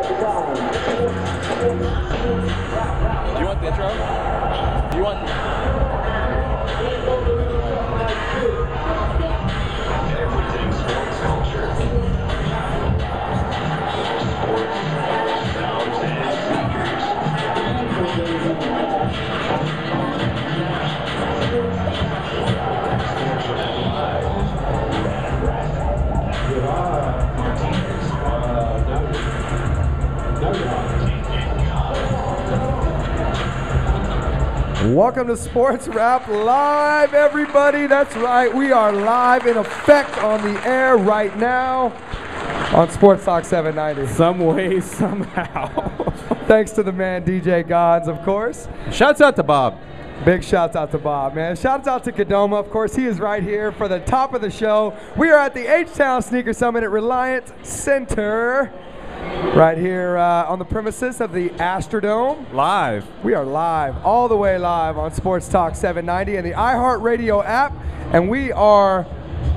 Do you want the intro? Do you want... Everything sports culture. Sports, sounds, and sneakers. Welcome to Sports Wrap Live, everybody. That's right, we are live in effect on the air right now on Sports Talk 790. Some way, somehow. Thanks to the man DJ Gods, of course. Shouts out to Bob. Big shouts out to Bob, man. Shouts out to Kadoma. Of course, he is right here for the top of the show. We are at the Htown Sneaker Summit at Reliant Center, right here on the premises of the Astrodome. Live. We are live, all the way live on Sports Talk 790 and the iHeartRadio app, and we are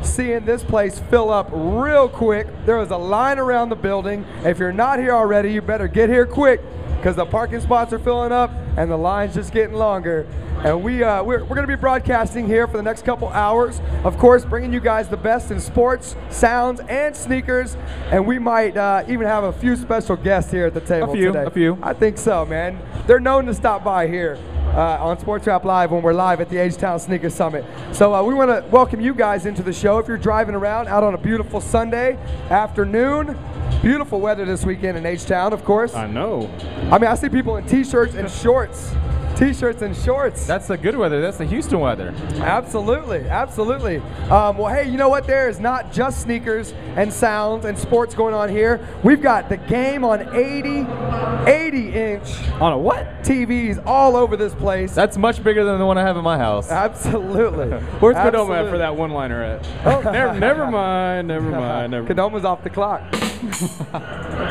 seeing this place fill up real quick. There is a line around the building. If you're not here already, you better get here quick because the parking spots are filling up and the line's just getting longer. And we're going to be broadcasting here for the next couple hours. Of course, bringing you guys the best in sports, sounds, and sneakers. And we might even have a few special guests here at the table today. A few. I think so, man. They're known to stop by here on Sports Wrap Live when we're live at the Htown Sneaker Summit. So we want to welcome you guys into the show. If you're driving around out on a beautiful Sunday afternoon, beautiful weather this weekend in Htown, of course. I know. I mean, I see people in t-shirts and shorts. T-shirts and shorts. That's the good weather. That's the Houston weather. Absolutely, absolutely. Well, hey, you know what? There is not just sneakers and sounds and sports going on here. We've got the game on 80-inch On a what? TVs all over this place. That's much bigger than the one I have in my house. Absolutely. Where's Kadoma at for that one-liner at? Oh, never mind. Kadoma's off the clock.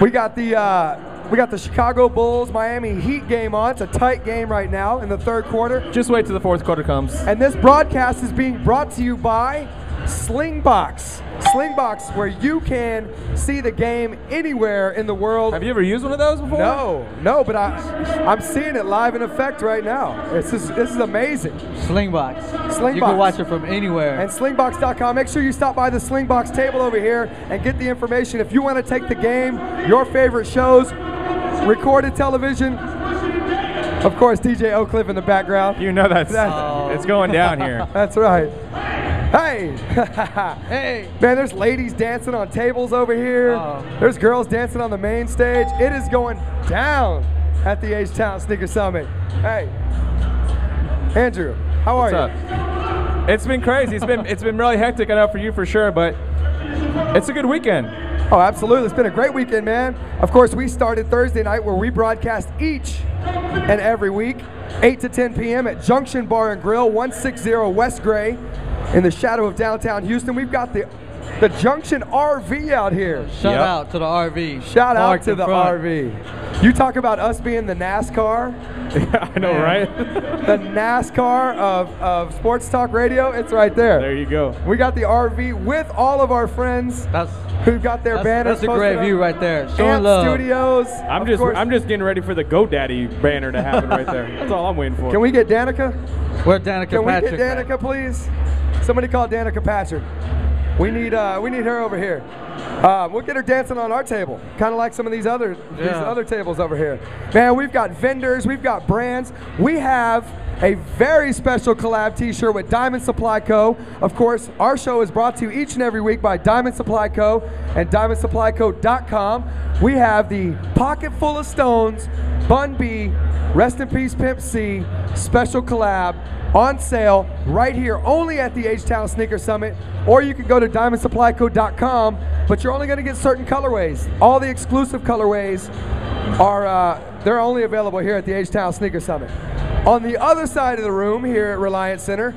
We got the Chicago Bulls Miami Heat game on. It's a tight game right now in the third quarter. Just wait till the fourth quarter comes. And this broadcast is being brought to you by Slingbox. Slingbox, where you can see the game anywhere in the world. Have you ever used one of those before? No, but I'm seeing it live in effect right now. This is amazing. Slingbox. You can watch it from anywhere. And slingbox.com. Make sure you stop by the Slingbox table over here and get the information. If you want to take the game, your favorite shows, recorded television, of course, DJ Oak Cliff in the background. You know it's going down here. That's right. Hey! Hey! Man, there's ladies dancing on tables over here. There's girls dancing on the main stage. It is going down at the Htown Sneaker Summit. Hey, Andrew, how are you? What's up? It's been crazy. It's been really hectic, I know, for you for sure, but it's a good weekend. Oh, absolutely. It's been a great weekend, man. Of course, we started Thursday night where we broadcast each and every week, 8 to 10 p.m. at Junction Bar and Grill, 160 West Gray, in the shadow of downtown Houston. We've got the Junction RV out here. Shout out to the RV. Shout out to the RV. You talk about us being the NASCAR. Yeah, I know, right? The NASCAR of Sports Talk Radio. It's right there. There you go. We got the RV with all of our friends who got their banners. That's a great view right there. Showing Ant love. Studios. I'm just getting ready for the GoDaddy banner to happen right there. That's all I'm waiting for. Can we get Danica? Where's Danica Can Patrick? we get Danica, please? Somebody call Danica Patrick. We need her over here. We'll get her dancing on our table, kind of like some of these other tables over here. Man, we've got vendors, we've got brands. We have a very special collab t-shirt with Diamond Supply Co. Of course, our show is brought to you each and every week by Diamond Supply Co. and DiamondSupplyCo.com. We have the Pocket Full of Stones, Bun B, Rest in Peace Pimp C, special collab on sale right here only at the Htown Sneaker Summit, or you can go to DiamondSupplyCo.com, but you're only going to get certain colorways. All the exclusive colorways are they're only available here at the Htown Sneaker Summit. On the other side of the room here at Reliant Center,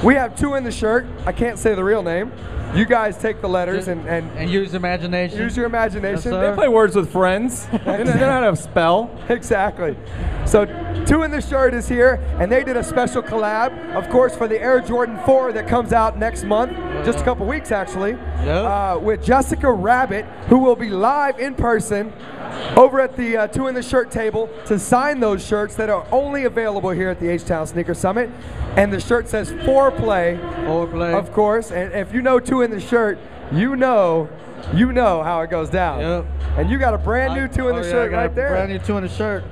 we have two in the shirt. I can't say the real name. You guys take the letters and use imagination. use your imagination. Yes, sir. They play words with friends. They know how to spell. Exactly. So 2 in the Shirt is here, and they did a special collab, of course, for the Air Jordan 4 that comes out next month, just a couple weeks actually, with Jessica Rabbit, who will be live in person over at the 2 in the Shirt table to sign those shirts that are only available here at the Htown Sneaker Summit. And the shirt says Foreplay, of course. And if you know 2 in the Shirt, you know how it goes down. Yep. And you got a brand new 2 in the Shirt right there. Brand new 2 in the Shirt.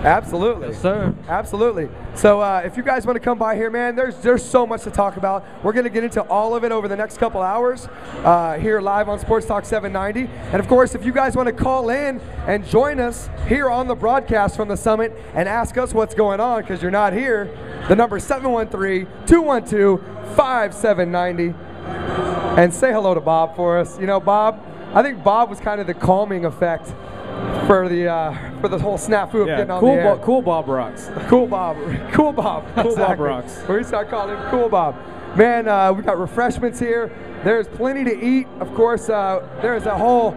Absolutely. Yes, sir. Absolutely. So if you guys want to come by here, man, there's so much to talk about. We're going to get into all of it over the next couple hours here live on Sports Talk 790. And of course, if you guys want to call in and join us here on the broadcast from the summit and ask us what's going on because you're not here, the number is 713-212-5790. And say hello to Bob for us. You know, Bob, I think Bob was kind of the calming effect for the whole snafu of getting on the air. Cool Bob rocks. Cool Bob. Cool Bob. Cool Bob rocks. We start calling him Cool Bob. Man, we got refreshments here. There's plenty to eat. Of course, there's a whole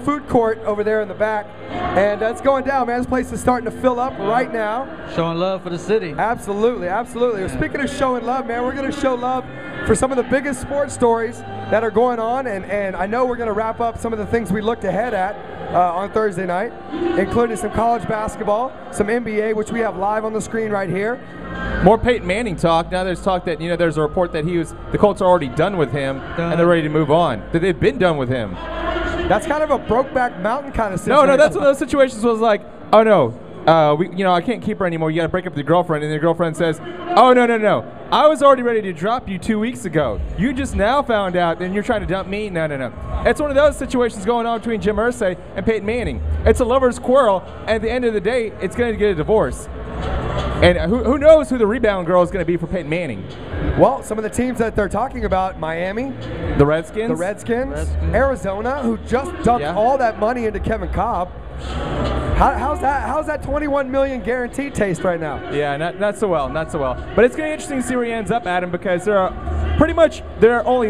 food court over there in the back. And it's going down, man. This place is starting to fill up right now. Showing love for the city. Absolutely, absolutely. Well, speaking of showing love, man, we're going to show love for some of the biggest sports stories that are going on. And I know we're going to wrap up some of the things we looked ahead at on Thursday night, including some college basketball, some NBA, which we have live on the screen right here. More Peyton Manning talk. Now there's talk that, there's a report that the Colts are already done with him and they're ready to move on. That they've been done with him. That's kind of a Brokeback Mountain kind of situation. No, that's one of those situations was like, oh no, I can't keep her anymore. You got to break up with your girlfriend, and your girlfriend says, oh no, I was already ready to drop you 2 weeks ago. You just now found out, and you're trying to dump me. No. It's one of those situations going on between Jim Irsay and Peyton Manning. It's a lover's quarrel, and at the end of the day, it's going to get a divorce. And who knows who the rebound girl is going to be for Peyton Manning? Well, some of the teams that they're talking about, Miami, the Redskins, Arizona, who just dumped all that money into Kevin Cobb. How's that $21 million guarantee taste right now? Yeah, not so well. But it's going to be interesting to see where he ends up, Adam, because there are only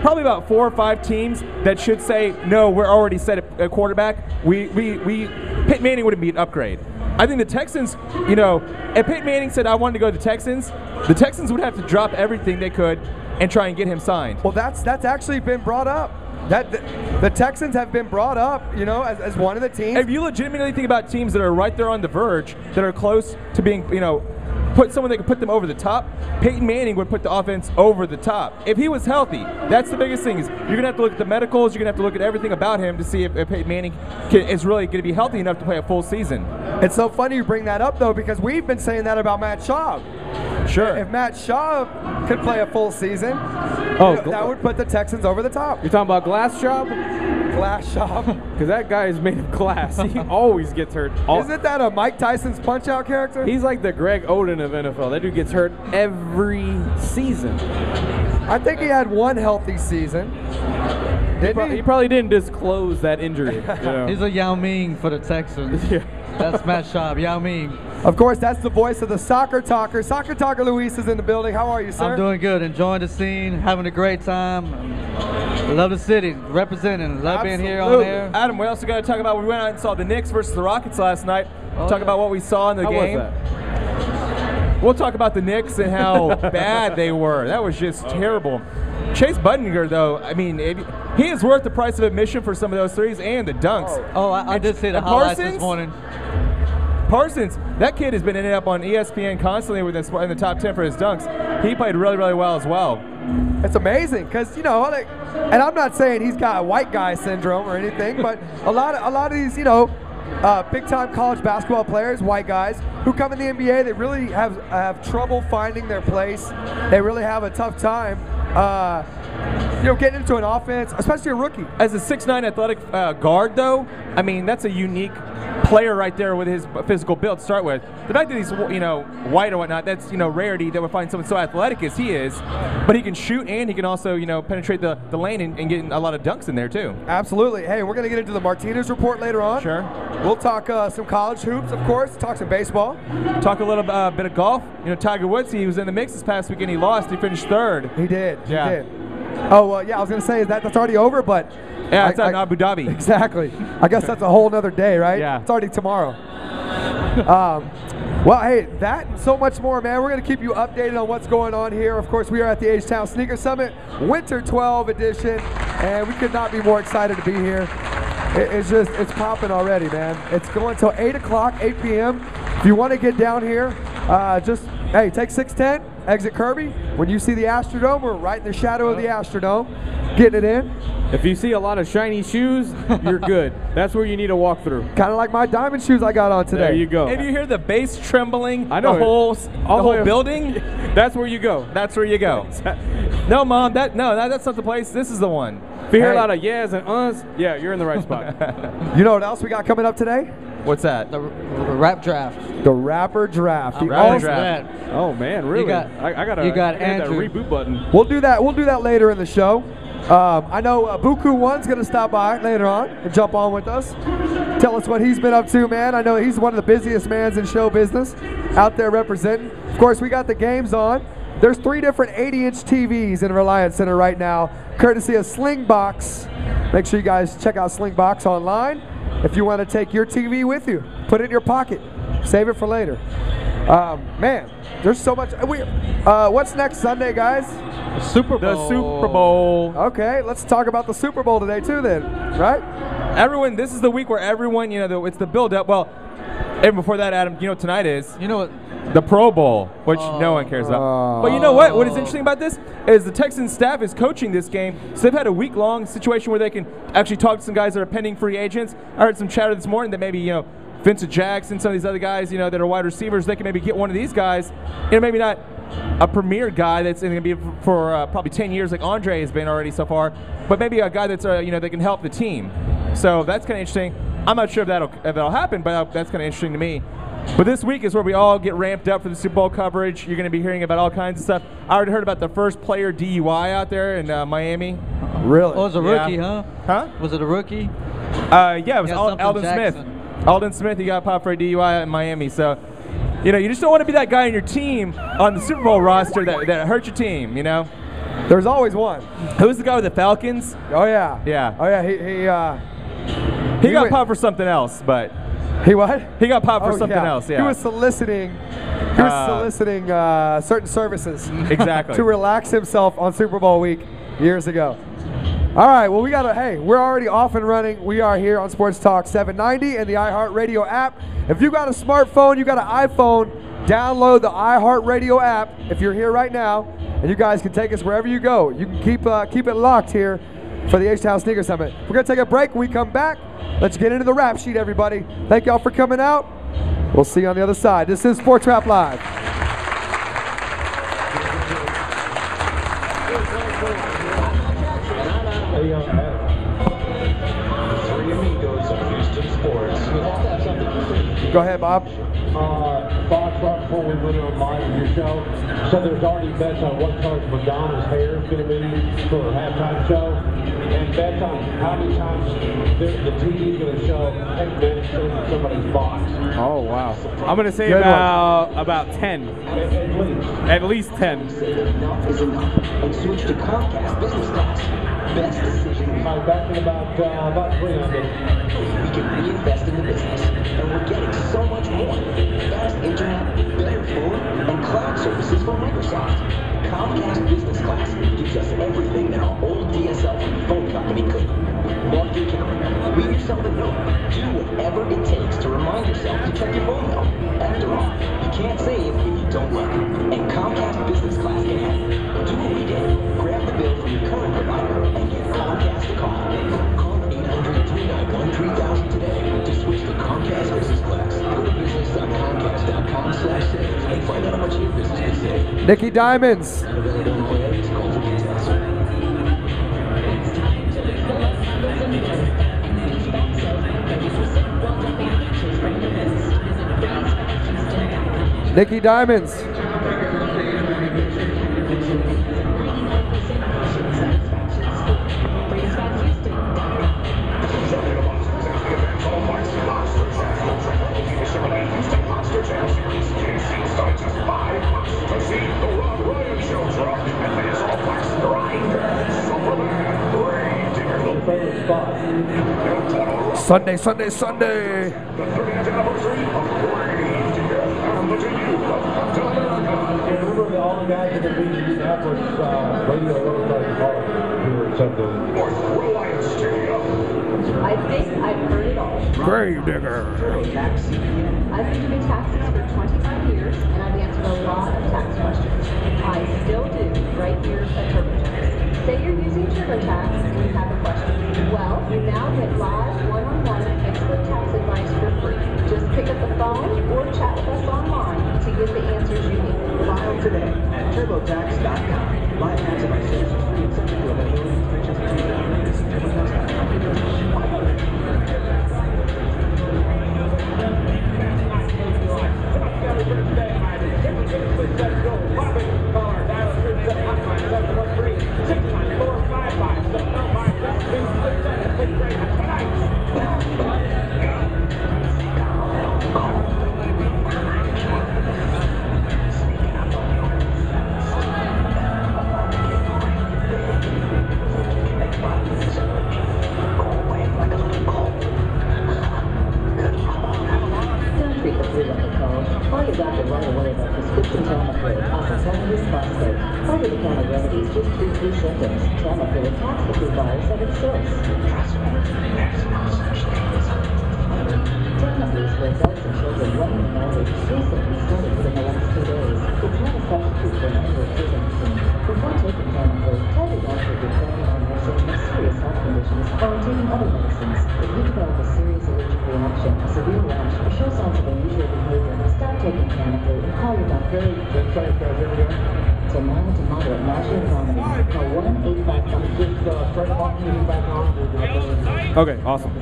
probably about 4 or 5 teams that should say, no, we're already set at quarterback. Peyton Manning wouldn't be an upgrade. I think the Texans, if Peyton Manning said I wanted to go to the Texans would have to drop everything they could and try and get him signed. Well, that's actually been brought up. The Texans have been brought up, as one of the teams. If you legitimately think about teams that are right there on the verge, that are close to being, put someone that could put them over the top, Peyton Manning would put the offense over the top. If he was healthy, that's the biggest thing. Is you're going to have to look at the medicals, you're going to have to look at everything about him to see if Peyton Manning is really going to be healthy enough to play a full season. It's so funny you bring that up, though, because we've been saying that about Matt Schaub. Sure. If Matt Schaub could play a full season, that would put the Texans over the top. You're talking about Glass Schaub? Glass Schaub. Because that guy is made of glass. He always gets hurt. Isn't that a Mike Tyson's Punch-Out character? He's like the Greg Oden of NFL. That dude gets hurt every season. I think he had one healthy season. He probably didn't disclose that injury. He's a Yao Ming for the Texans. That's Matt Schaub, Yao Ming. Of course, that's the voice of the Soccer Talker. Soccer Talker Luis is in the building. How are you, sir? I'm doing good. Enjoying the scene. Having a great time. Love the city. Representing. Love being here on air. Adam, we also got to talk about, we went out and saw the Knicks versus the Rockets last night. Talk about what we saw in the game. Was that? We'll talk about the Knicks and how bad they were. That was just terrible. Chase Budinger, though, I mean, he is worth the price of admission for some of those threes and the dunks. I did see the highlights this morning. Parsons, that kid has been ending up on ESPN constantly in the top 10 for his dunks. He played really, really well as well. It's amazing because, and I'm not saying he's got a white guy syndrome or anything, but a lot of these, big-time college basketball players, white guys, who come in the NBA, they really have trouble finding their place. They really have a tough time, getting into an offense, especially a rookie. As a 6'9" athletic guard, though, I mean, that's a unique player right there with his physical build to start with. The fact that he's, white or whatnot, that's, rarity that would find someone so athletic as he is. But he can shoot and he can also, penetrate the lane and get a lot of dunks in there, too. Absolutely. Hey, we're going to get into the Martinez report later on. Sure. We'll talk some college hoops, of course, talk some baseball. Talk a little bit of golf. Tiger Woods, he was in the mix this past weekend. He lost. He finished third. He did. Yeah. He did. Oh, well, yeah, I was going to say that's already over, but... Yeah, it's out in Abu Dhabi. Exactly. I guess that's a whole nother day, right? Yeah. It's already tomorrow. Well, hey, that and so much more, man. We're going to keep you updated on what's going on here. Of course, we are at the Htown Sneaker Summit, Winter 12 edition, and we could not be more excited to be here. It's popping already, man. It's going till 8 o'clock, 8 p.m. If you want to get down here, hey, take 610, exit Kirby. When you see the Astrodome, we're right in the shadow of the Astrodome, getting it in. If you see a lot of shiny shoes, you're good. That's where you need to walk through. Kind of like my diamond shoes I got on today. There you go. If you hear the bass trembling, I know the whole building, that's where you go. that's where you go. No, Mom, that's not the place. This is the one. If you hear a lot of yeahs and uhs, yeah, you're in the right spot. You know what else we got coming up today? What's that? The rap draft. The Rapper Draft. The Rapper all- Draft. Oh man, really? I gotta hit that Andrew. reboot button. We'll do that later in the show. I know Buku One's going to stop by later on and jump on with us. Tell us what he's been up to, man. I know he's one of the busiest mans in show business out there representing. Of course, we got the games on. There's 3 different 80-inch TVs in Reliant Center right now, courtesy of Slingbox. Make sure you guys check out Slingbox online. If you want to take your TV with you, put it in your pocket. Save it for later. Man, there's so much. What's next Sunday, guys? Super Bowl. The Super Bowl. Okay, let's talk about the Super Bowl today too then, right? Everyone, this is the week where everyone, it's the build-up. Well, even before that, Adam, you know what tonight is? You know what? The Pro Bowl, which no one cares about. But you know what? What is interesting about this is the Texans staff is coaching this game, so they've had a week-long situation where they can actually talk to some guys that are pending free agents. I heard some chatter this morning that maybe, Vincent Jackson, some of these other guys, that are wide receivers, they can maybe get one of these guys, maybe not a premier guy that's going to be for probably 10 years like Andre has been already so far, but maybe a guy that's, that can help the team. So that's kind of interesting. I'm not sure if that'll happen, but that's kind of interesting to me. But this week is where we all get ramped up for the Super Bowl coverage. You're going to be hearing about all kinds of stuff. I already heard about the first player DUI out there in Miami. Really? Oh, it was a rookie, huh? Huh? Was it a rookie? Yeah, it was something Alden Jackson. Smith. Alden Smith, he got popped for a DUI in Miami. So, you just don't want to be that guy on your team on the Super Bowl roster that hurt your team, There's always one. Who's the guy with the Falcons? Oh yeah. Yeah. Oh yeah. He got went- popped for something else, but He what? he got popped for Oh, something else. Yeah. He was soliciting. Certain services. Exactly. to relax himself on Super Bowl week years ago. All right, well, we're already off and running. We are here on Sports Talk 790 and the iHeartRadio app. If you got a smartphone, you got an iPhone, download the iHeartRadio app if you're here right now, and you guys can take us wherever you go. You can keep it locked here for the Htown Sneaker Summit. We're going to take a break. When we come back, let's get into the Rapp Sheet, everybody. Thank y'all for coming out. We'll see you on the other side. This is Sports Rap Live. Three amigos of Houston sports. Go ahead, Bob. Thoughts right before we went on live with your show. So there's already bets on what color Madonna's hair is going to be for a halftime show. And bets on how many times the TV is going to show Hank Manning in somebody's box. Oh wow. I'm gonna say Good about 10. At least 10. Enough is enough. And switch to Comcast Business Class. Best decision. Back in about 300. We can reinvest in the business, and we're getting so much more. Fast internet, better food, and cloud services from Microsoft. Comcast Business Class gives us everything that our old DSL phone company couldn't. Mark your calendar. Leave yourself a note. Do whatever it takes to remind yourself to check your phone bill. After all, you can't save if you don't look. And Comcast Business Class can help. Do what we did. Grab the bill from your current provider and give Comcast a call. Call 800-391-3000 today to switch to Comcast Business Class. Go to business.comcast.com/save and find out how much your business can save. Nicky Diamonds. Available in plans. Call for details. Nicky Diamonds. The Reliant Show drop, and there's all wax grinder. Sunday, Sunday, Sunday. Remember all the guys that have been in Indianapolis radio here at Sunday. Reliant Studio. I think I've heard it all. Grave digger. I've been doing taxes for 25 years, and I've answered a lot of tax questions. I still do, right here at TurboTax. Say you're using TurboTax and you have a question. Well, you now get live one-on-one expert tax advice for free. Just pick up the phone or chat with us online to get the answers you need. File today at TurboTax.com. Live tax advice services free and subject to availability restrictions and fees. Over-the-counter remedies just 2 symptoms. Tamiflu attacks the food virus at its source. Tamiflu is for adults and children 1 and older. Recently started within the last 2 days. It's not a substitute for an annual treatment routine. Before taking Tamiflu, tell your doctor if you're planning on nursing with serious health conditions or on taking other medicines. If you develop a serious allergic reaction, a severe rash, or show signs of unusual behavior, stop taking Tamiflu and call your doctor. To mild to moderate nausea and vomiting, call 1-855. Just turn the music back on. Okay, awesome.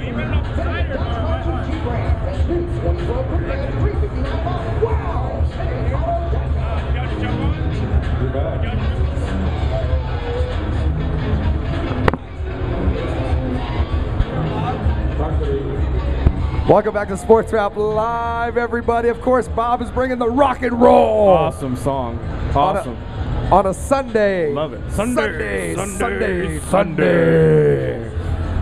Welcome back to Sports Wrap Live, everybody. Of course, Bob is bringing the rock and roll. Awesome song. Awesome. On a Sunday. Love it. Sunday.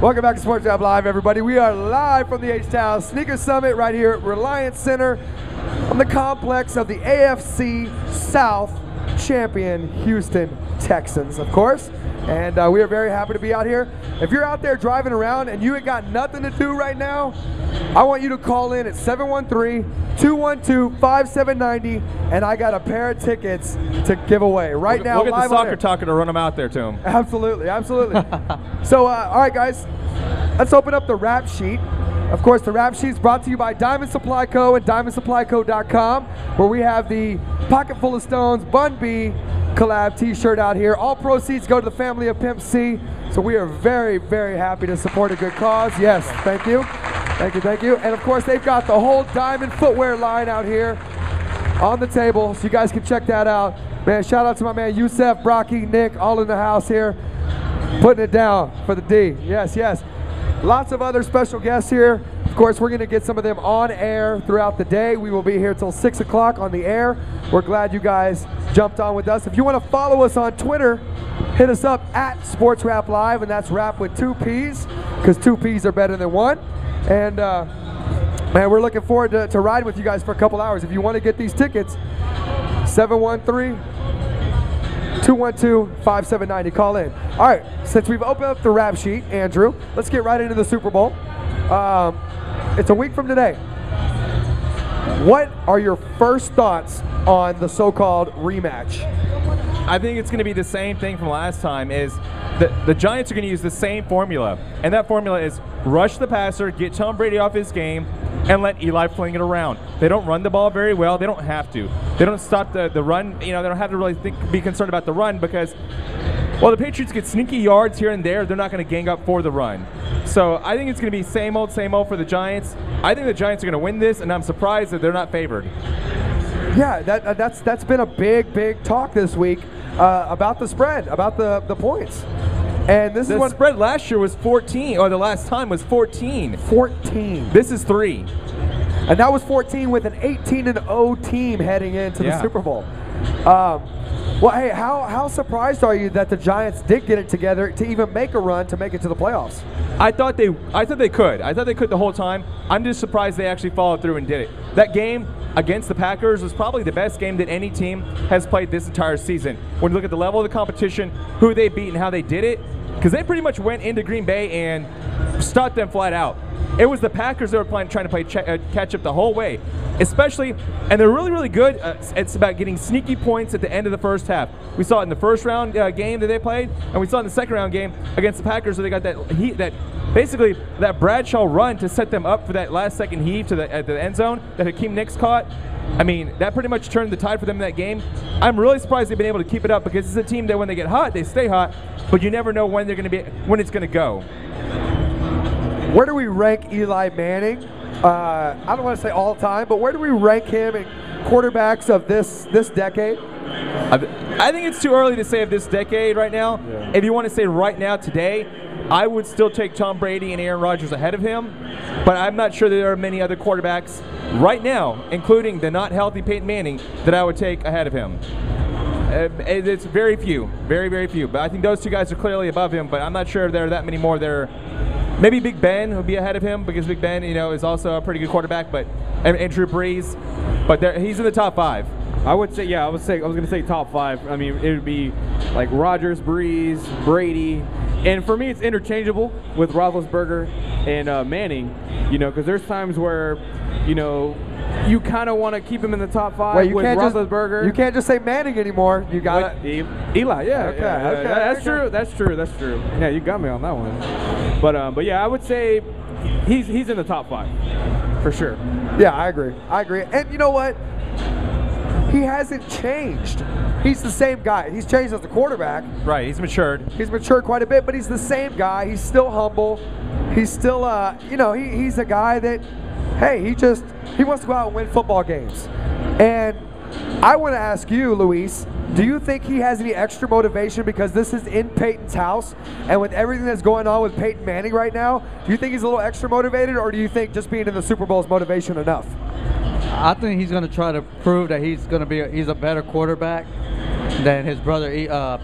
Welcome back to Sports Wrap Live, everybody. We are live from the H-Town Sneaker Summit right here at Reliant Center on the complex of the AFC South champion Houston Texans, of course. And we are very happy to be out here. If you're out there driving around and you ain't got nothing to do right now, I want you to call in at 713-212-5790, and I got a pair of tickets to give away right now. We'll get the soccer talker to run them out there to him. Absolutely, absolutely. So, all right, guys, let's open up the Rapp Sheet. Of course, the Rapp Sheet is brought to you by Diamond Supply Co. and DiamondSupplyCo.com, where we have the Pocket Full of Stones Bun B collab t-shirt out here. All proceeds go to the family of Pimp C. So we are very, very happy to support a good cause. Yes, thank you. Thank you, thank you. And of course, they've got the whole Diamond footwear line out here on the table, so you guys can check that out. Man, shout out to my man Yusef, Brocky, Nick, all in the house here, putting it down for the D. Yes, yes. Lots of other special guests here. Of course, we're going to get some of them on air throughout the day. We will be here till 6 o'clock on the air. We're glad you guys jumped on with us. If you want to follow us on Twitter, hit us up at Sports Wrap Live, and that's Rap with 2 P's, because 2 P's are better than 1. And man, we're looking forward to riding with you guys for a couple hours. If you want to get these tickets, 713-212-5790. Call in. All right, since we've opened up the Rapp Sheet, Andrew, let's get right into the Super Bowl. It's a week from today. What are your first thoughts on the so-called rematch? I think it's going to be the same thing from last time. Is the Giants are going to use the same formula, and that formula is rush the passer, get Tom Brady off his game, and let Eli fling it around. They don't run the ball very well. They don't have to. They don't stop the run. You know, they don't have to really be concerned about the run because, well, the Patriots get sneaky yards here and there. They're not going to gang up for the run. So I think it's going to be same old for the Giants. I think the Giants are going to win this, and I'm surprised that they're not favored. Yeah, that's been a big talk this week about the spread, about the points. And this is the spread last year was 14, or the last time was 14. 14. This is 3. And that was 14 with an 18-0 team heading into the Super Bowl. Well, hey, how surprised are you that the Giants did get it together to even make a run to make it to the playoffs? I thought they could. I thought they could the whole time. I'm just surprised they actually followed through and did it. That game against the Packers was probably the best game that any team has played this entire season. When you look at the level of the competition, who they beat, and how they did it, because they pretty much went into Green Bay and stopped them flat out. It was the Packers that were trying to play catch up the whole way, especially, and they're really, really good. It's about getting sneaky points at the end of the first half. We saw it in the first round game that they played, and we saw it in the second round game against the Packers, where they got basically that Bradshaw run to set them up for that last second heave at the end zone that Hakeem Nicks caught. I mean, that pretty much turned the tide for them in that game. I'm really surprised they've been able to keep it up, because it's a team that when they get hot, they stay hot, but you never know when it's going to go. Where do we rank Eli Manning? I don't want to say all time, but where do we rank him in quarterbacks of this decade? I think it's too early to say of this decade right now. Yeah. If you want to say right now, today, I would still take Tom Brady and Aaron Rodgers ahead of him, but I'm not sure there are many other quarterbacks right now, including the not healthy Peyton Manning, that I would take ahead of him. It's very few, very, very few. But I think those two guys are clearly above him, but I'm not sure there are that many more there. Maybe Big Ben would be ahead of him, because Big Ben, is also a pretty good quarterback, and Drew Brees, but he's in the top 5. I was going to say top 5. I mean, it would be like Rodgers, Brees, Brady, and for me, it's interchangeable with Roethlisberger and Manning. Because there's times where, you kind of want to keep him in the top 5 with Roethlisberger. You can't just say Manning anymore. You got it. Eli, yeah. Okay. That's true. That's true. Yeah, you got me on that one. But yeah, I would say he's in the top 5 for sure. Yeah, I agree. And you know what? He hasn't changed. He's the same guy. He's changed as a quarterback. Right, he's matured. He's matured quite a bit, but he's the same guy. He's still humble. He's still, he's a guy that, hey, he wants to go out and win football games. And I want to ask you, Luis, do you think he has any extra motivation because this is in Peyton's house, and with everything that's going on with Peyton Manning right now, do you think he's a little extra motivated, or do you think just being in the Super Bowl is motivation enough? I think he's going to try to prove that he's a better quarterback than his brother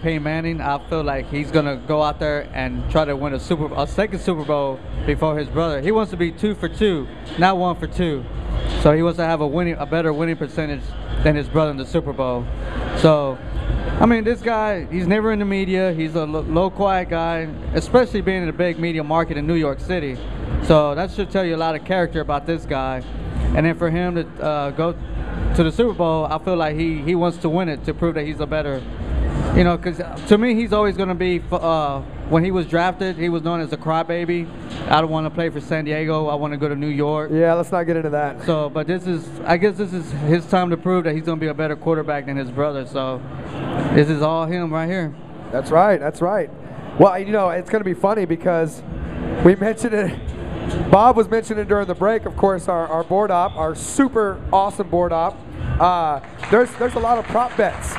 Peyton Manning. I feel like he's going to go out there and try to win a second Super Bowl before his brother. He wants to be 2 for 2, not 1 for 2. So he wants to have a better winning percentage than his brother in the Super Bowl. So, I mean, this guy, he's never in the media. He's a low, quiet guy, especially being in a big media market in New York City. So that should tell you a lot of character about this guy. And then for him to go to the Super Bowl, I feel like he wants to win it to prove that he's a better, because to me, he's always going to be, when he was drafted, he was known as a crybaby. I don't want to play for San Diego. I want to go to New York. Yeah, let's not get into that. So, but I guess this is his time to prove that he's going to be a better quarterback than his brother. So this is all him right here. That's right. Well, it's going to be funny because we mentioned it. Bob was mentioning during the break, of course, our board op, our super awesome board op. There's a lot of prop bets.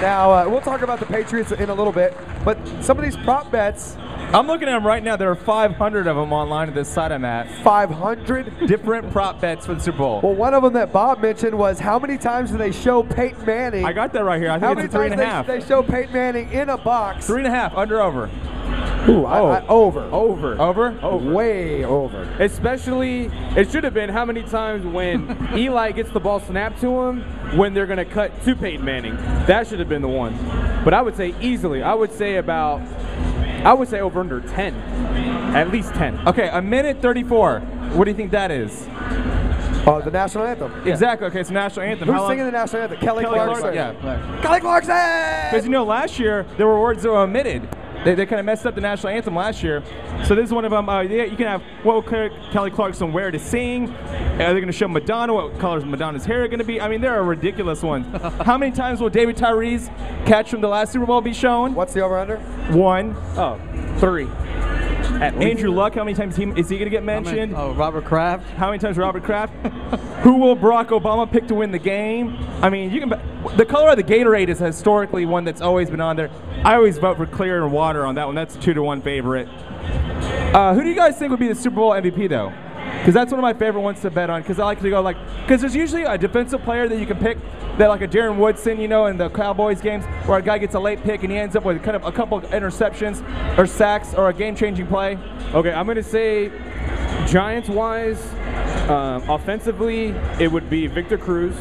Now, we'll talk about the Patriots in a little bit, but some of these prop bets. I'm looking at them right now. There are 500 of them online at this site I'm at. 500? Different prop bets for the Super Bowl. Well, one of them that Bob mentioned was how many times do they show Peyton Manning? I got that right here. I think it's 3.5. How many times they show Peyton Manning in a box? 3.5, under, over. Ooh, over. Over. Way over. Especially, it should have been how many times when Eli gets the ball snapped to him when they're going to cut to Peyton Manning. That should have been the one. But I would say easily. I would say over under 10. At least 10. Okay, a minute 34. What do you think that is? Oh, the national anthem. Yeah. Exactly. Okay, it's the national anthem. Who's singing the national anthem? Kelly Clarkson. Yeah. Kelly Clarkson! Because last year there were words that were omitted. They kind of messed up the national anthem last year. So this is one of them. You can have what will Kelly Clarkson wear to sing. They're going to show Madonna, what colors Madonna's hair are going to be. I mean, there are ridiculous ones. How many times will David Tyree's catch from the last Super Bowl be shown? What's the over-under? 1. Oh, 3. Andrew Luck, how many times is he going to get mentioned? Robert Kraft. How many times Robert Kraft? Who will Barack Obama pick to win the game? I mean, the color of the Gatorade is historically one that's always been on there. I always vote for clear and water on that one. That's a 2-1 favorite. Who do you guys think would be the Super Bowl MVP, though? because that's one of my favorite ones to bet on. Because I like to go because there's usually a defensive player that you can pick that like a Darren Woodson, you know, in the Cowboys games where a guy gets a late pick and he ends up with kind of a couple interceptions or sacks or a game-changing play. Okay, I'm gonna say Giants-wise, offensively, it would be Victor Cruz.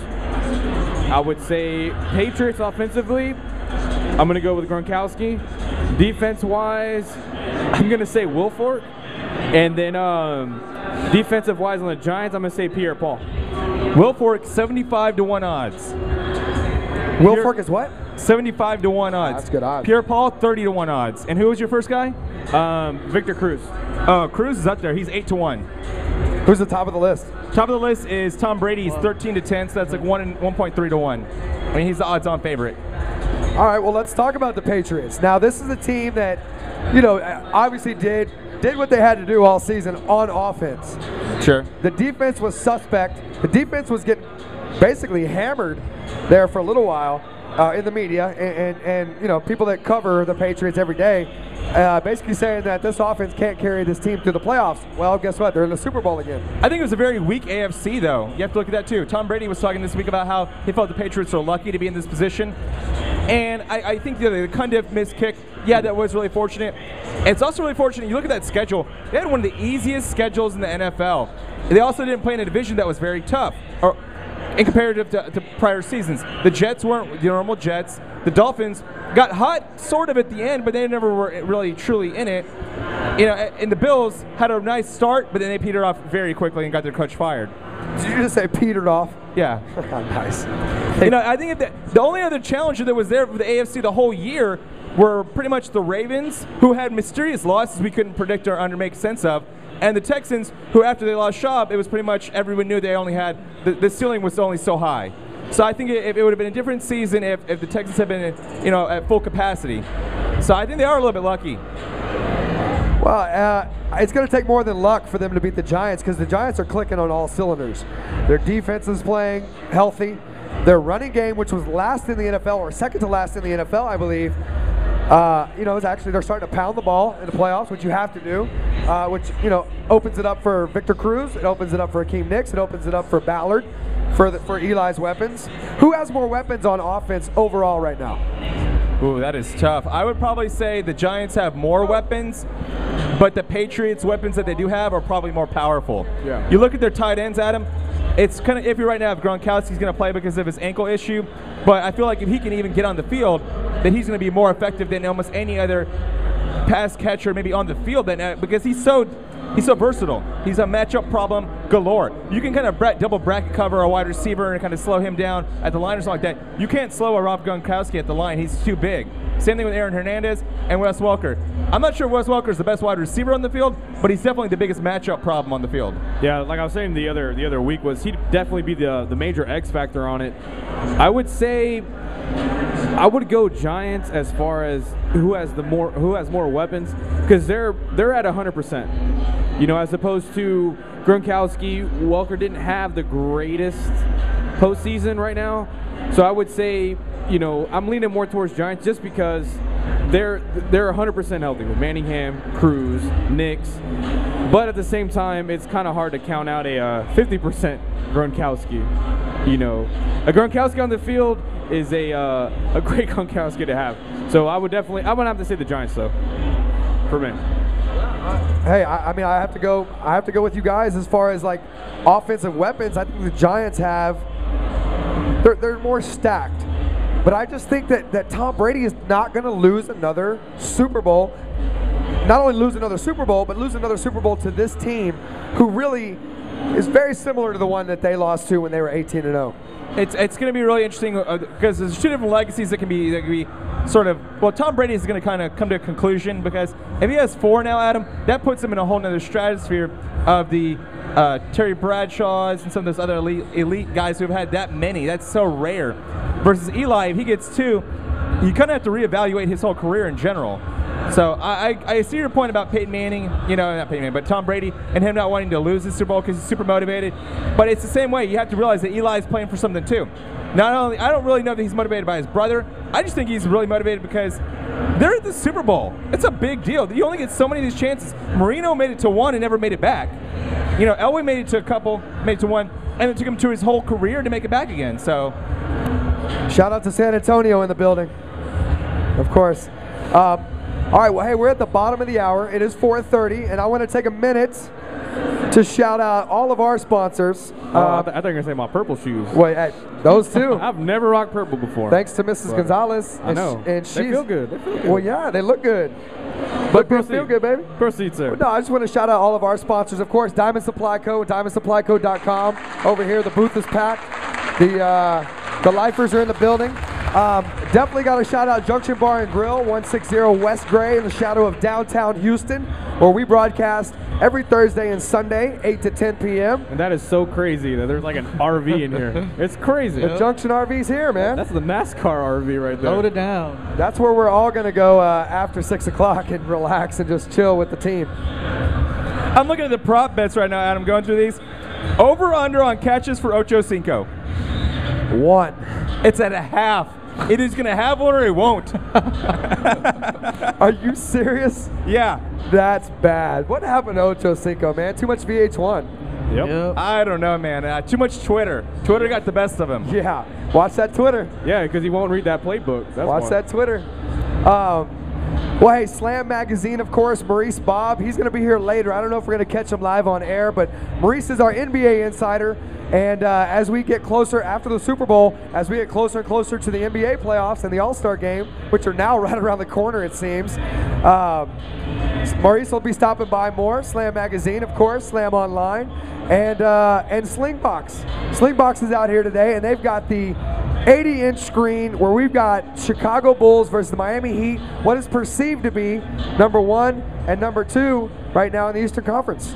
I would say Patriots offensively, I'm going to go with Gronkowski. Defense-wise, I'm going to say Wilfork. And then defensive-wise on the Giants, I'm going to say Pierre-Paul. Wilfork, 75-1 odds. Wilfork is what? 75-1 odds. That's good odds. Pierre-Paul, 30-1 odds. And who was your first guy? Victor Cruz. Cruz is up there. He's 8-1. Who's the top of the list? Top of the list is Tom Brady. He's 13-10, so that's like 1.3-1. I mean, he's the odds-on favorite. All right, well, let's talk about the Patriots. Now, this is a team that, you know, obviously did what they had to do all season on offense. Sure. The defense was suspect. The defense was getting basically hammered there for a little while in the media, and you know, people that cover the Patriots every day, basically saying that this offense can't carry this team through the playoffs. Well, guess what? They're in the Super Bowl again. I think it was a very weak AFC, though. You have to look at that, too. Tom Brady was talking this week about how he felt the Patriots are lucky to be in this position. And I think the Cundiff missed kick, yeah, that was really fortunate. And it's also really fortunate, you look at that schedule, they had one of the easiest schedules in the NFL. They also didn't play in a division that was very tough, or in comparative to prior seasons. The Jets weren't the normal Jets. The Dolphins got hot sort of at the end, but they never were really truly in it. You know, and the Bills had a nice start, but then they petered off very quickly and got their coach fired. Did you just say petered off? Yeah. Nice. You know, I think the only other challenger that was there for the AFC the whole year were pretty much the Ravens, who had mysterious losses we couldn't predict or make sense of, and the Texans, who after they lost Schaub, it was pretty much everyone knew they only had the ceiling was only so high. So I think it would have been a different season if the Texans had been, you know, at full capacity. So I think they are a little bit lucky. Well, it's going to take more than luck for them to beat the Giants, because the Giants are clicking on all cylinders. Their defense is playing healthy. Their running game, which was last in the NFL, or second to last in the NFL, I believe, you know, is actually, they're starting to pound the ball in the playoffs, which you have to do, which, you know, opens it up for Victor Cruz. It opens it up for Akeem Nicks. It opens it up for Ballard, for Eli's weapons. Who has more weapons on offense overall right now? Ooh, that is tough. I would probably say the Giants have more weapons, but the Patriots' weapons that they do have are probably more powerful. Yeah. You look at their tight ends, Adam, it's kind of iffy right now if Gronkowski's going to play because of his ankle issue, but I feel like if he can even get on the field, then he's going to be more effective than almost any other pass catcher maybe on the field because he's so versatile. He's a matchup problem galore. You can kind of double bracket cover a wide receiver and kind of slow him down at the line or something like that. You can't slow a Rob Gronkowski at the line. He's too big. Same thing with Aaron Hernandez and Wes Welker. I'm not sure Wes Welker is the best wide receiver on the field, but he's definitely the biggest matchup problem on the field. Yeah, like I was saying the other week, was he'd definitely be the major X factor on it. I would say I would go Giants as far as who has more weapons, because they're at 100%. You know, as opposed to Gronkowski, Welker didn't have the greatest postseason right now. So I would say, you know, I'm leaning more towards Giants just because they're 100% healthy with Manningham, Cruz, Nicks. But at the same time, it's kind of hard to count out a 50% Gronkowski. You know, a Gronkowski on the field is a great Gronkowski to have. So I would have to say the Giants though, for me. Hey, I mean, I have to go with you guys as far as like offensive weapons. I think the Giants they're more stacked. But I just think that Tom Brady is not going to lose another Super Bowl. Not only lose another Super Bowl, but lose another Super Bowl to this team, who really is very similar to the one that they lost to when they were 18-0. It's going to be really interesting because there's two different legacies that can be sort of, well, Tom Brady is going to kind of come to a conclusion, because if he has 4 now, Adam, that puts him in a whole nother stratosphere of the Terry Bradshaws and some of those other elite guys who have had that many. That's so rare. Versus Eli, if he gets 2, you kind of have to reevaluate his whole career in general. So I see your point about Peyton Manning, you know, not Peyton Manning, but Tom Brady, and him not wanting to lose the Super Bowl because he's super motivated. But it's the same way. You have to realize that Eli's playing for something too. Not only, I don't really know that he's motivated by his brother. I just think he's really motivated because they're at the Super Bowl. It's a big deal. You only get so many of these chances. Marino made it to 1 and never made it back. you know, Elway made it to a couple, made it to one, and it took him to his whole career to make it back again. So, shout out to San Antonio in the building, of course. All right, well, hey, we're at the bottom of the hour. It is 4:30, and I want to take a minute to shout out all of our sponsors. I thought you were going to say my purple shoes. Wait, hey, those two. I've never rocked purple before. Thanks to Mrs. Gonzalez. I know. And they feel good. They feel good. Well, yeah, they look good. But They feel good, baby. Proceed, sir. No, I just want to shout out all of our sponsors. Of course, Diamond Supply Co. DiamondSupplyCo.com. Over here, the booth is packed. The lifers are in the building. Definitely got to shout out Junction Bar and Grill, 160 West Gray, in the shadow of downtown Houston, where we broadcast every Thursday and Sunday, 8 to 10 p.m. And that is so crazy that there's like an RV in here. It's crazy. The Junction RV's here, man. That's the NASCAR RV right there. Load it down. That's where we're all going to go after 6 o'clock and relax and just chill with the team. I'm looking at the prop bets right now, Adam, going through these. Over under on catches for Ocho Cinco. 1. It's at a half. It is going to have one or it won't. Are you serious? Yeah. That's bad. What happened to Ocho Cinco, man? Too much VH1. Yep. I don't know, man. Too much Twitter. Twitter got the best of him. Yeah. Watch that Twitter. Yeah, because he won't read that playbook. That's Watch why. that Twitter. Well, hey, Slam Magazine, of course, Maurice Bobb. He's going to be here later. I don't know if we're going to catch him live on air, but Maurice is our NBA insider. And as we get closer after the Super Bowl, as we get closer and closer to the NBA playoffs and the All-Star game, which are now right around the corner, it seems, Maurice will be stopping by more. Slam Magazine, of course, Slam Online, and Slingbox. Slingbox is out here today, and they've got the 80-inch screen where we've got Chicago Bulls versus the Miami Heat, what is perceived to be number 1 and number 2 right now in the Eastern Conference.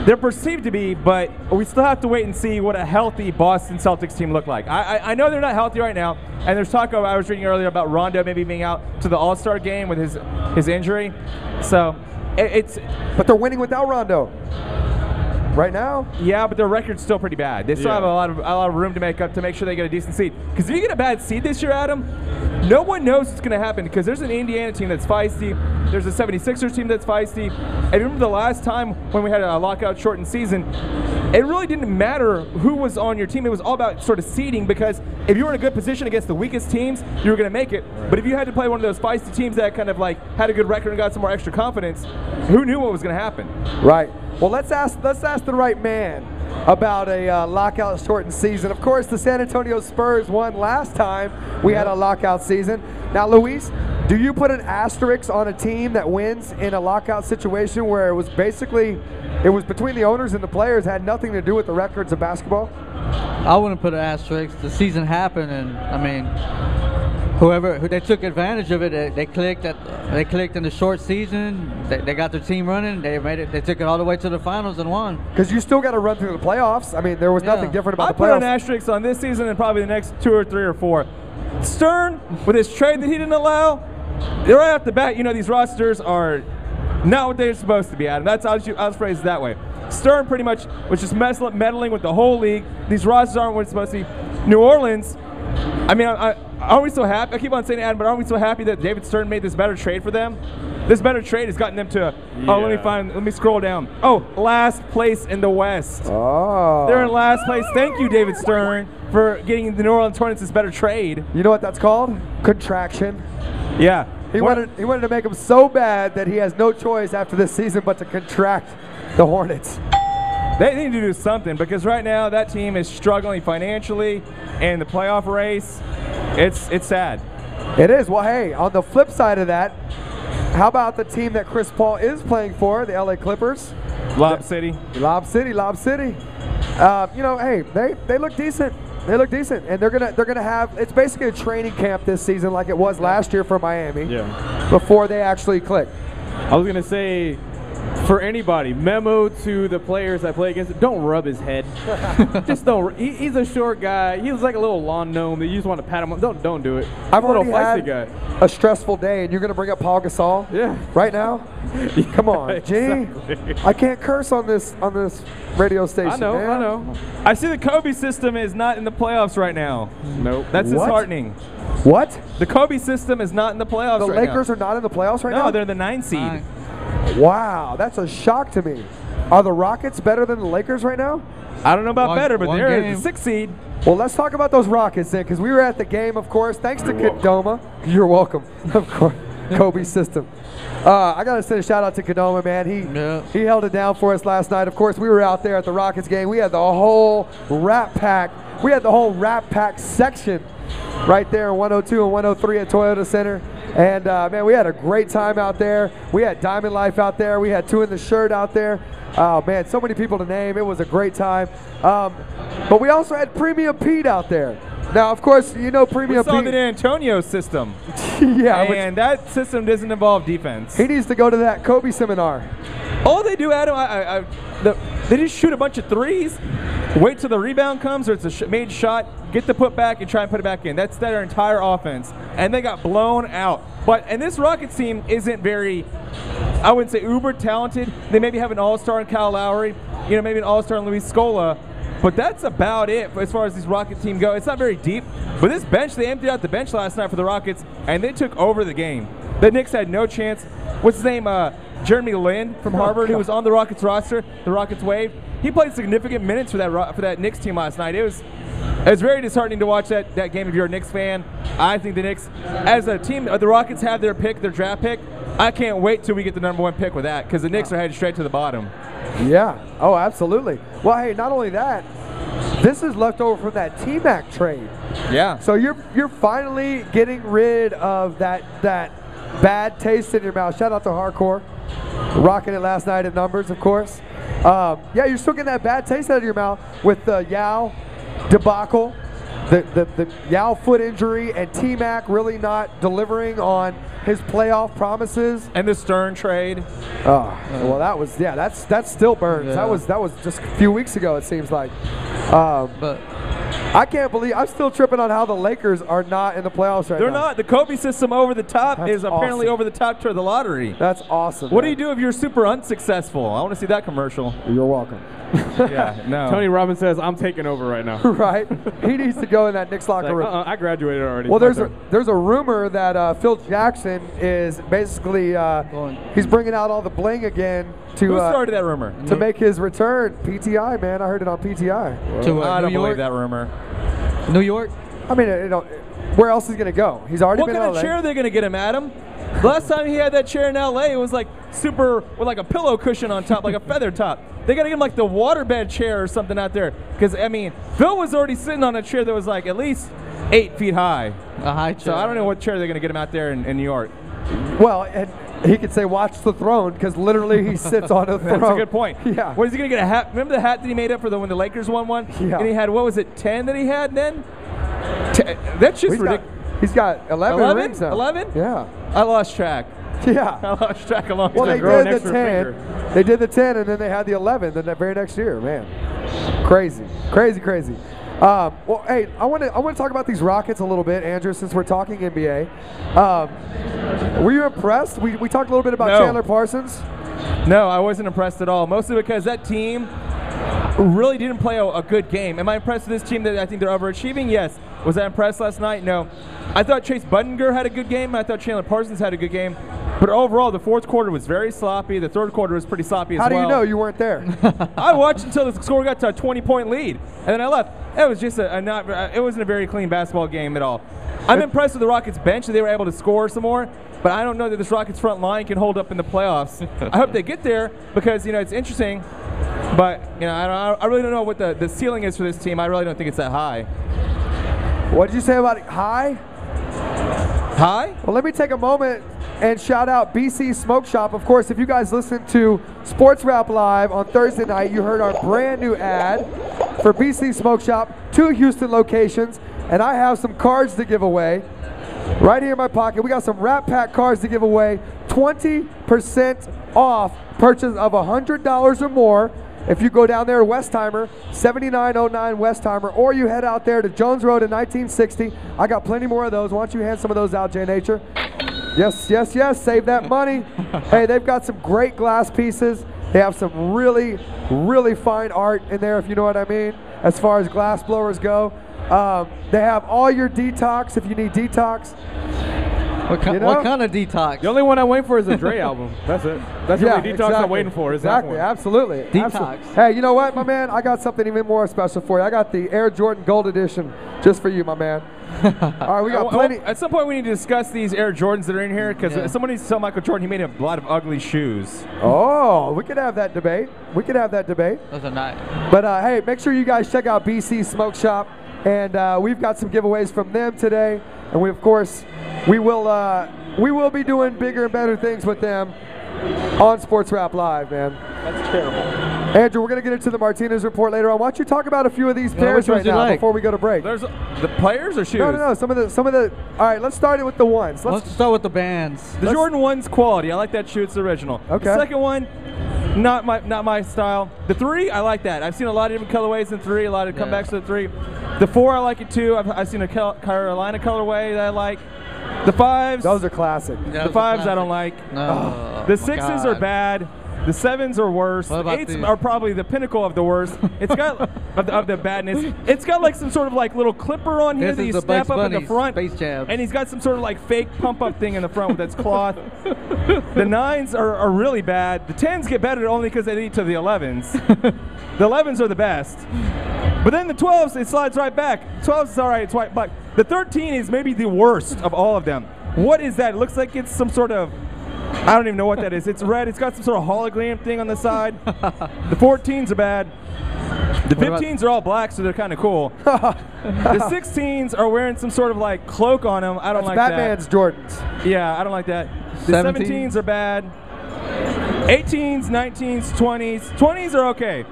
They're perceived to be, but we still have to wait and see what a healthy Boston Celtics team look like. I know they're not healthy right now, and there's talk I was reading earlier about Rondo maybe being out to the All-Star game with his injury. So But they're winning without Rondo. Right now? Yeah, but their record's still pretty bad. They still have a lot of room to make up to make sure they get a decent seed. Because if you get a bad seed this year, Adam, no one knows what's going to happen. Because there's an Indiana team that's feisty. There's a 76ers team that's feisty. And remember the last time when we had a lockout shortened season, it really didn't matter who was on your team. It was all about sort of seeding, because if you were in a good position against the weakest teams, you were going to make it. But if you had to play one of those feisty teams that kind of like had a good record and got some more extra confidence, who knew what was going to happen? Right. Well, let's ask the right man about a lockout shortened season. Of course, the San Antonio Spurs won last time we had a lockout season. Now, Luis, do you put an asterisk on a team that wins in a lockout situation where it was between the owners and the players, had nothing to do with the records of basketball? I wouldn't put an asterisk. The season happened, and I mean, who they took advantage of it. They clicked in the short season. They got their team running. They made it. They took it all the way to the finals and won. Because you still got to run through the playoffs. I mean, there was nothing different about I the put playoffs. an asterisk on this season and probably the next 2 or 3 or 4. Stern, with his trade that he didn't allow, right off the bat, you know these rosters are not what they're supposed to be, Adam. I'll phrase it that way. Stern pretty much was just meddling with the whole league. These rosters aren't what it's supposed to be. New Orleans, I mean, aren't we so happy? I keep on saying Adam, but aren't we so happy that David Stern made this better trade for them? This better trade has gotten them to, let me scroll down. Last place in the West. Oh. They're in last place. Thank you, David Stern, for getting the New Orleans Hornets this better trade. You know what that's called? Contraction. Yeah. He wanted to make them so bad that he has no choice after this season but to contract the Hornets. They need to do something, because right now that team is struggling financially, and the playoff race, it's sad. It is. Well, hey, on the flip side of that, how about the team that Chris Paul is playing for, the LA Clippers? Lob City. Lob City. Hey, they look decent. They look decent, and they're gonna have. It's basically a training camp this season, like it was last year for Miami. Yeah. Before they actually click. I was gonna say, for anybody, memo to the players that play against it, don't rub his head. Just don't. He's a short guy. He's like a little lawn gnome that you just want to pat him on. Don't do it. I've a little already feisty had guy. a stressful day, and you're going to bring up Paul Gasol? Yeah. Right now? Come on, Exactly. G. I can't curse on this radio station. I know. man. I know. I see the Kobe system is not in the playoffs right now. Nope. That's What? disheartening. What? The Kobe system is not in the playoffs The right Lakers now. are not in the playoffs right now? No, they're the 9 seed. Wow, that's a shock to me. Are the Rockets better than the Lakers right now? I don't know about better, but one they're game. the 6th seed. Well, let's talk about those Rockets then, because we were at the game, of course, thanks to Kadoma. You're welcome, of course. Kobe system. I got to send a shout out to Kadoma, man. He held it down for us last night. Of course, we were out there at the Rockets game. We had the whole Rapp Pack. We had the whole Rapp Pack section right there in 102 and 103 at Toyota Center. And, man, we had a great time out there. We had Diamond Life out there. We had Two in the Shirt out there. Oh, man, so many people to name. It was a great time. But we also had Premium Pete out there. Now, of course, you know Premium We saw Pete. the Antonio system. Yeah, and that system doesn't involve defense. he needs to go to that Kobe seminar. All they do, Adam, they just shoot a bunch of threes, wait till the rebound comes or it's a made shot, get the put back and try and put it back in. That's their entire offense. And they got blown out. And this Rockets team isn't very, I wouldn't say uber talented. They maybe have an all-star in Kyle Lowry, maybe an all-star in Luis Scola. But that's about it as far as these Rocket team go. It's not very deep. But this bench, they emptied out the bench last night for the Rockets, and they took over the game. The Knicks had no chance. What's his name? Jeremy Lin from Harvard, who was on the Rockets roster. The Rockets waived. He played significant minutes for that Knicks team last night. It was very disheartening to watch that game if you're a Knicks fan. I think the Knicks, as a team, the Rockets have their draft pick. I can't wait till we get the #1 pick with that, because the Knicks are headed straight to the bottom. Yeah. Oh, absolutely. Well, hey, not only that, this is left over from that T-Mac trade. Yeah. So you're finally getting rid of that bad taste in your mouth. Shout out to Hardcore, rocking it last night at Numbers, of course. Yeah, you're still getting that bad taste out of your mouth with the Yao debacle, the Yao foot injury, and T-Mac really not delivering on his playoff promises. And the Stern trade. Oh, well, that still burns. Yeah. That was just a few weeks ago, it seems like. But I can't believe, I'm still tripping on how the Lakers are not in the playoffs right now. They're not. The Kobe system over the top That's is apparently awesome. over the top toward the lottery. That's awesome. What do man. you do if you're super unsuccessful? I want to see that commercial. You're welcome. Yeah, no. Tony Robbins says, I'm taking over right now. Right? He needs to go in that Knicks locker room. I graduated already. Well, there's a rumor that Phil Jackson is basically he's bringing out all the bling again Who started that rumor? to make his return. PTI, man, I heard it on PTI. I don't New believe York? that rumor. New York? I mean, where else is he gonna go? He's already What been kind in of LA. chair are they going to get him, Adam? The last time he had that chair in L.A., it was like super, with like a pillow cushion on top, like a feather top. They got to get him like the waterbed chair or something out there. Because, I mean, Phil was already sitting on a chair that was like at least 8 feet high. A high chair. So I don't know what chair they're going to get him out there in New York. Well, and he could say, "Watch the throne," because literally he sits on a throne. That's a good point. Yeah. What is he going to get, a hat? Remember the hat that he made up for when the Lakers won one? Yeah. And he had, what was it, 10 that he had then? That's just ridiculous. He's got 11 rings now. 11? Yeah. I lost track. Yeah. I lost track along Well, they grow an did the extra 10. finger. They did the 10, and then they had the 11. Then that very next year, man, crazy. Well, hey, I want to talk about these Rockets a little bit, Andrew, since we're talking NBA. Were you impressed? We talked a little bit about No. Chandler Parsons. No, I wasn't impressed at all. Mostly because that team really didn't play a good game. Am I impressed with this team that I think they're overachieving? Yes. Was I impressed last night? No. I thought Chase Budinger had a good game. I thought Chandler Parsons had a good game. But overall, the fourth quarter was very sloppy. The third quarter was pretty sloppy as well. How do you know you weren't there? I watched until the score got to a 20-point lead, and then I left. It was just it wasn't a very clean basketball game at all. I'm impressed with the Rockets bench that they were able to score some more, but I don't know that this Rockets front line can hold up in the playoffs. I hope they get there because, it's interesting, but, I really don't know what the ceiling is for this team. I really don't think it's that high. What did you say about it? High? High? Well, let me take a moment and shout out BC Smoke Shop. Of course, if you guys listened to Sports Rap Live on Thursday night, you heard our brand new ad for BC Smoke Shop, 2 Houston locations, and I have some cards to give away. Right here in my pocket, we got some Rapp Pack cards to give away, 20% off purchase of $100 or more. If you go down there to Westheimer, 7909 Westheimer, or you head out there to Jones Road in 1960. I got plenty more of those. Why don't you hand some of those out, J Nature? Yes, save that money. Hey, they've got some great glass pieces. They have some really, really fine art in there, if you know what I mean, as far as glass blowers go. They have all your detox if you need detox. You know? What kind of detox? The only one I'm waiting for is the Dre album. That's it. That's the only detox I'm waiting for. Is exactly, that one. absolutely. Detox. Absolutely. Hey, you know what, my man? I got something even more special for you. I got the Air Jordan Gold Edition just for you, my man. All right, we got plenty. At some point, we need to discuss these Air Jordans that are in here because someone needs to tell Michael Jordan he made a lot of ugly shoes. Oh, we could have that debate. We could have that debate. Those are nice. But hey, make sure you guys check out BC Smoke Shop, and we've got some giveaways from them today, and we, of course, we will be doing bigger and better things with them on Sports Rap Live, man. That's terrible. Andrew, we're going to get into the Martinez report later on. Why don't you talk about a few of these pairs right now before we go to break? There's the players or shoes? No. Some of the. All right, let's start it with the ones. Let's start with the bands. The Jordan 1's quality. I like that shoe. It's the original. Okay. The second one, not my style. The 3, I like that. I've seen a lot of different colorways in 3. A lot of comebacks to the 3. The 4, I like it too. I've seen a Carolina colorway that I like. The 5s. Those are classic. The 5s I don't like. No. The 6s are bad. The 7s are worse. The 8s are probably the pinnacle of the worst. It's got of the badness. It's got like some sort of like little clipper on here that you snap up in the front. And he's got some sort of like fake pump up thing in the front that's cloth. The 9s are really bad. The 10s get better only because they lead to the 11s. The 11s are the best. But then the 12s, it slides right back. 12s is all right, it's white black. The 13 is maybe the worst of all of them. What is that? It looks like it's some sort of, I don't even know what that is. It's red. It's got some sort of hologram thing on the side. The 14s are bad. The 15s are all black, so they're kind of cool. The 16s are wearing some sort of like cloak on them. I don't like Batman's that. Jordans. Yeah, I don't like that. The 17s are bad. 18s, 19s, 20s. 20s are okay.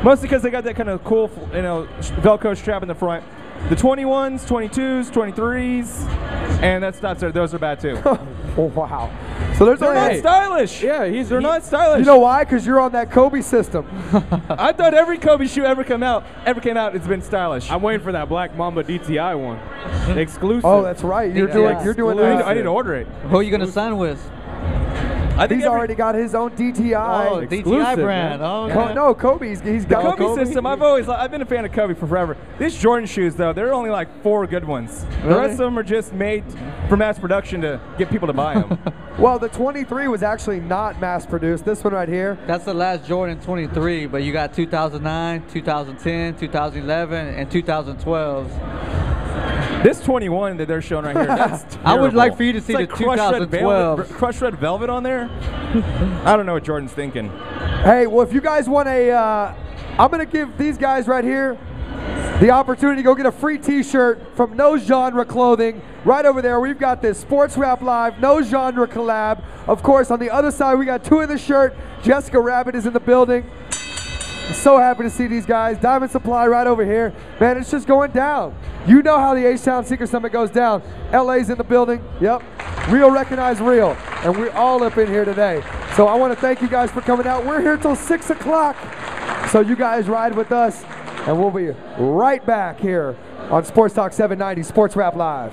Mostly because they got that kind of cool, Velcro strap in the front. The 21s, 22s, 23s, and that stops there. Those are bad too. Oh, wow. So they're not stylish. Yeah, they're not stylish. You know why? Because you're on that Kobe system. I thought every Kobe shoe ever came out, it's been stylish. I'm waiting for that Black Mamba DTI one. Exclusive. Oh, that's right. You're doing that. I need to order it. Who are you gonna sign with? I think he's already got his own DTI. Oh, DTI brand. Oh, okay. No, Kobe's. He's got the Kobe system. I've been a fan of Kobe for forever. These Jordan shoes, though, there are only like 4 good ones. The rest of them are just made for mass production to get people to buy them. Well, the 23 was actually not mass produced. This one right here. That's the last Jordan 23, but you got 2009, 2010, 2011, and 2012. This 21 that they're showing right here, that's terrible. I would like for you to see it's the 2012. Crushed red velvet on there? I don't know what Jordan's thinking. Hey, well, if you guys want I'm going to give these guys right here the opportunity to go get a free t-shirt from No Genre Clothing. Right over there, we've got this Sports Rap Live No Genre collab. Of course, on the other side, we got 2 in the shirt. Jessica Rabbit is in the building. I'm so happy to see these guys. Diamond Supply right over here. Man, it's just going down. You know how the H-Town Secret Summit goes down. LA's in the building. Yep. Real recognize real. And we're all up in here today. So I want to thank you guys for coming out. We're here till 6 o'clock. So you guys ride with us. And we'll be right back here on Sports Talk 790 Sports Rap Live.